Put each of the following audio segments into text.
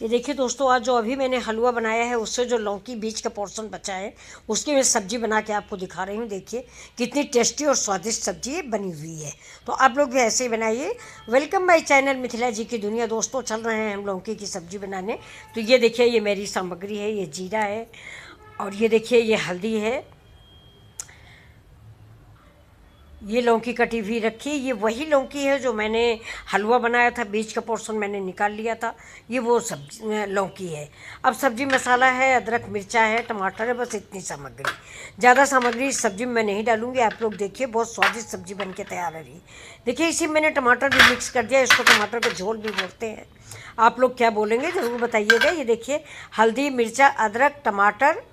देखिए दोस्तों, आज जो अभी मैंने हलवा बनाया है उससे जो लौकी बीच का पोर्शन बचा है उसकी मैं सब्जी बना के आपको दिखा रही हूँ। देखिए कितनी टेस्टी और स्वादिष्ट सब्जी बनी हुई है। तो आप लोग भी ऐसे ही बनाइए। वेलकम माय चैनल मिथिला जी की दुनिया। दोस्तों, चल रहे हैं हम लौकी की सब्जी बनाने। तो ये देखिए, ये मेरी सामग्री है। ये जीरा है और ये देखिए ये हल्दी है। ये लौकी कटी हुई रखी, ये वही लौकी है जो मैंने हलवा बनाया था, बीच का पोर्शन मैंने निकाल लिया था। ये वो सब्जी लौकी है। अब सब्जी मसाला है, अदरक मिर्चा है, टमाटर है, बस इतनी सामग्री। ज़्यादा सामग्री इस सब्जी में मैं नहीं डालूंगी। आप लोग देखिए, बहुत स्वादिष्ट सब्जी बन के तैयार है रही। देखिए इसी मैंने टमाटर भी मिक्स कर दिया। इसको टमाटर का झोल भी बोलते हैं। आप लोग क्या बोलेंगे ज़रूर बताइएगा। ये देखिए हल्दी मिर्चा अदरक टमाटर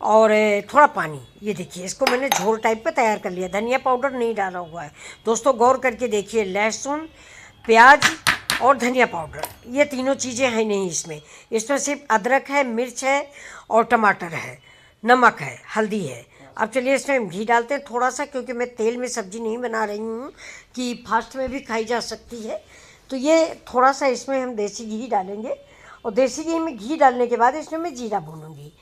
और थोड़ा पानी। ये देखिए इसको मैंने झोल टाइप का तैयार कर लिया। धनिया पाउडर नहीं डाला हुआ है। दोस्तों गौर करके देखिए, लहसुन प्याज और धनिया पाउडर ये तीनों चीज़ें हैं नहीं इसमें। इसमें सिर्फ अदरक है, मिर्च है और टमाटर है, नमक है, हल्दी है। अब चलिए इसमें घी डालते हैं थोड़ा सा, क्योंकि मैं तेल में सब्ज़ी नहीं बना रही हूँ कि फास्ट में भी खाई जा सकती है। तो ये थोड़ा सा इसमें हम देसी घी डालेंगे और देसी घी में घी डालने के बाद इसमें मैं जीरा भूनूंगी।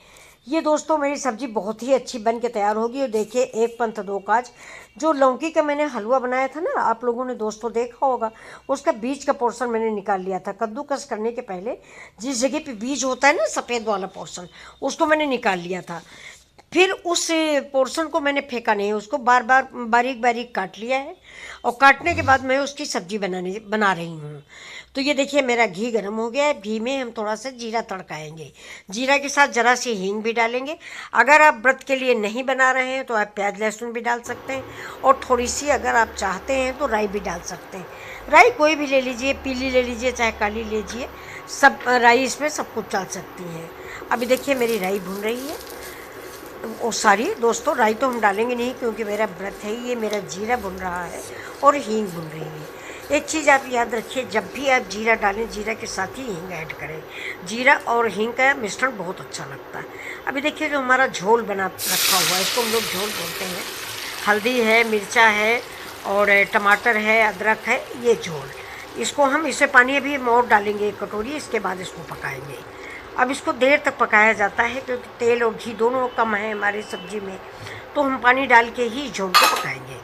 ये दोस्तों मेरी सब्ज़ी बहुत ही अच्छी बन के तैयार होगी। और देखिए एक पंथ दो काज, जो लौकी का मैंने हलवा बनाया था ना, आप लोगों ने दोस्तों देखा होगा, उसका बीज का पोर्शन मैंने निकाल लिया था। कद्दूकस करने के पहले जिस जगह पे बीज होता है ना, सफ़ेद वाला पोर्शन, उसको मैंने निकाल लिया था। फिर उस पोर्शन को मैंने फेंका नहीं, उसको बार बार बारीक बारीक काट लिया है और काटने के बाद मैं उसकी सब्ज़ी बना रही हूँ। तो ये देखिए मेरा घी गर्म हो गया है। घी में हम थोड़ा सा जीरा तड़काएंगे। जीरा के साथ ज़रा सी हींग भी डालेंगे। अगर आप व्रत के लिए नहीं बना रहे हैं तो आप प्याज लहसुन भी डाल सकते हैं और थोड़ी सी अगर आप चाहते हैं तो राई भी डाल सकते हैं। राई कोई भी ले लीजिए, पीली ले लीजिए चाहे काली लीजिए, सब राई इसमें सब कुछ डाल सकती हैं। अभी देखिए मेरी राई भून रही है। ओ सॉरी दोस्तों, राई तो हम डालेंगे नहीं क्योंकि मेरा व्रत है। ये मेरा जीरा भुन रहा है और हींग भुन रही है। एक चीज़ आप याद रखिए, जब भी आप जीरा डालें जीरा के साथ ही हींग ऐड करें। जीरा और हींग का मिश्रण बहुत अच्छा लगता है। अभी देखिए जो हमारा झोल बना रखा हुआ है, इसको हम लोग झोल बोलते हैं। हल्दी है, मिर्चा है और टमाटर है, अदरक है, ये झोल। इसको हम इसमें पानी अभी और डालेंगे एक कटोरी, इसके बाद इसको पकाएंगे। अब इसको देर तक पकाया जाता है क्योंकि तेल और घी दोनों कम है हमारी सब्ज़ी में, तो हम पानी डाल के ही झोल को पकाएंगे।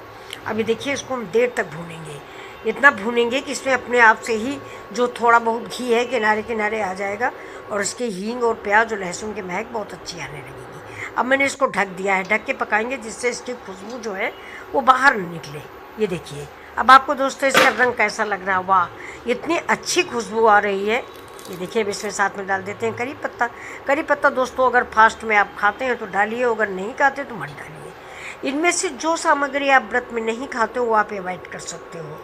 अभी देखिए इसको हम देर तक भूनेंगे। इतना भूनेंगे कि इसमें अपने आप से ही जो थोड़ा बहुत घी है किनारे किनारे आ जाएगा और इसके हींग और प्याज और लहसुन की महक बहुत अच्छी आने लगेगी। अब मैंने इसको ढक दिया है। ढक के पकाएंगे जिससे इसकी खुशबू जो है वो बाहर न निकले। ये देखिए अब आपको दोस्तों इसका रंग कैसा लग रहा है। वाह, इतनी अच्छी खुशबू आ रही है। ये देखिए अब इसमें साथ में डाल देते हैं करी पत्ता। करी पत्ता दोस्तों अगर फास्ट में आप खाते हैं तो डालिए, अगर नहीं खाते तो मत डालिए। इनमें से जो सामग्री आप व्रत में नहीं खाते हो वो आप अवॉइड कर सकते हो।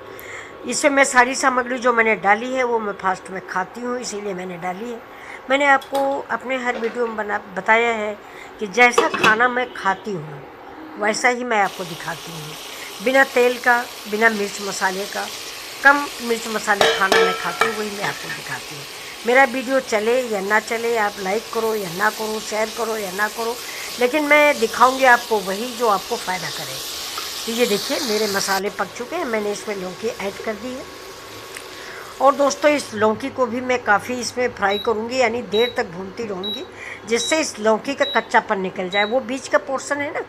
इसमें मैं सारी सामग्री जो मैंने डाली है वो मैं फास्ट में खाती हूँ, इसीलिए मैंने डाली है। मैंने आपको अपने हर वीडियो में बताया है कि जैसा खाना मैं खाती हूँ वैसा ही मैं आपको दिखाती हूँ। बिना तेल का, बिना मिर्च मसाले का, कम मिर्च मसाले खाना मैं खाती हूँ, वही मैं आपको दिखाती हूँ। मेरा वीडियो चले या ना चले, आप लाइक करो या ना करो, शेयर करो या ना करो, लेकिन मैं दिखाऊंगी आपको वही जो आपको फ़ायदा करे। तो ये देखिए मेरे मसाले पक चुके हैं। मैंने इसमें लौकी ऐड कर दी है और दोस्तों इस लौकी को भी मैं काफ़ी इसमें फ्राई करूँगी, यानी देर तक भूनती रहूँगी जिससे इस लौकी का कच्चापन निकल जाए। वो बीच का पोर्शन है ना,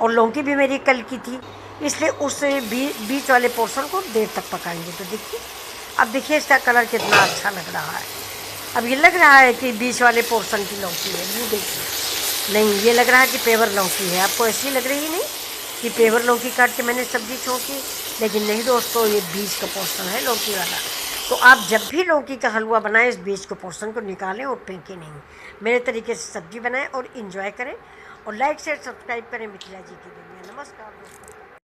और लौकी भी मेरी कल की थी, इसलिए उस बीच वाले पोर्शन को देर तक पकाएंगे। तो देखिए अब देखिए इसका कलर कितना अच्छा लग रहा है। अब ये लग रहा है कि बीच वाले पोर्शन की लौकी है, वो देखिए। नहीं, ये लग रहा है कि पेवर लौकी है। आपको ऐसी लग रही नहीं कि पेवर लौकी काट के मैंने सब्जी छोंकी, लेकिन नहीं दोस्तों, ये बीज का पोर्शन है लौकी वाला। तो आप जब भी लौकी का हलवा बनाएं इस बीज के पोर्शन को निकालें और फेंकें नहीं। मेरे तरीके से सब्जी बनाएं और इन्जॉय करें और लाइक शेयर सब्सक्राइब करें मिथिला जी की दुनिया। नमस्कार दोस्तों।